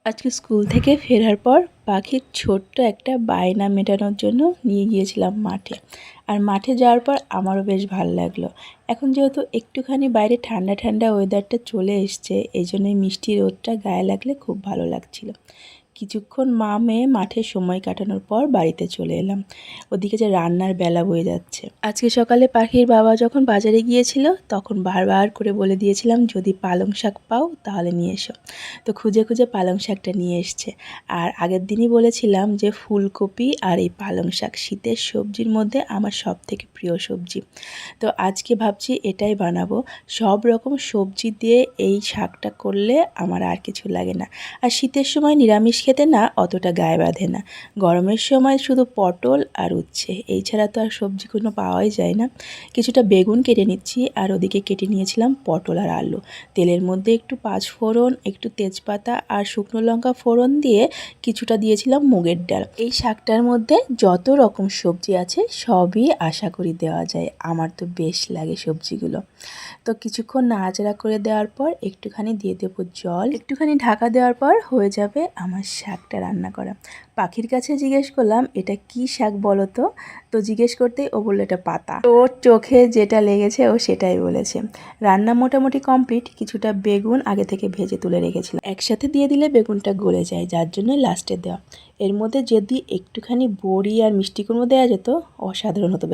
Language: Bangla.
আজকে স্কুল থেকে ফেরার পর পাখির ছোট্ট একটা বায়না মেটানোর জন্য নিয়ে গিয়েছিলাম মাঠে। আর মাঠে যাওয়ার পর আমারও বেশ ভালো লাগলো। এখন যেহেতু একটুখানি বাইরে ঠান্ডা ঠান্ডা ওয়েদারটা চলে এসছে, এই জন্যই মিষ্টি রোদটা গায়ে লাগলে খুব ভালো লাগছিল। কিছুক্ষণ মা মেয়ে মাঠে সময় কাটানোর পর বাড়িতে চলে এলাম। ওদিকে যে রান্নার বেলা বয়ে যাচ্ছে। আজকে সকালে পাখির বাবা যখন বাজারে গিয়েছিল তখন বারবার করে বলে দিয়েছিলাম, যদি পালং শাক পাও তাহলে নিয়ে এসো। তো খুঁজে খুঁজে পালং শাকটা নিয়ে এসছে। আর আগের দিনই বলেছিলাম যে ফুলকপি আর এই পালং শাক শীতের সবজির মধ্যে আমার সবথেকে প্রিয় সবজি। তো আজকে ভাবছি এটাই বানাবো। সব রকম সবজি দিয়ে এই শাকটা করলে আমার আর কিছু লাগে না। আর শীতের সময় নিরামিষ খেতে না অতটা গায়ে বাঁধে না। গরমের সময় শুধু পটল আর উচ্ছে, এই ছাড়া তো আর সবজি কোনো পাওয়াই যায় না। কিছুটা বেগুন কেটে নিচ্ছি আর ওদিকে কেটে নিয়েছিলাম পটল আর আলু। তেলের মধ্যে একটু পাঁচফোড়ন, একটু তেজপাতা আর শুকনো লঙ্কা ফোড়ন দিয়ে কিছুটা দিয়েছিলাম মুগের ডাল। এই শাকটার মধ্যে যত রকম সবজি আছে সবই আশা করি দেওয়া যায়। আমার তো বেশ লাগে সবজিগুলো। তো কিছুক্ষণ নাড়াচাড়া করে দেওয়ার পর একটুখানি দিয়ে দেবো জল, একটুখানি ঢাকা দেওয়ার পর হয়ে যাবে আমার শাকটা রান্না করা। পাখির কাছে জিজ্ঞেস করলাম এটা কি শাক বলো তো। তো জিজ্ঞেস করতেই ও বললো এটা পাতা। ওর চোখে যেটা লেগেছে ও সেটাই বলেছে। রান্না মোটামুটি কমপ্লিট। কিছুটা বেগুন আগে থেকে ভেজে তুলে রেখেছিলাম, একসাথে দিয়ে দিলে বেগুনটা গলে যায়, যার জন্য লাস্টে দেওয়া। এর মধ্যে যদি একটুখানি বড়ি আর মিষ্টি কুমড়ো দেওয়া যেত অসাধারণ হতো ব্যাপার।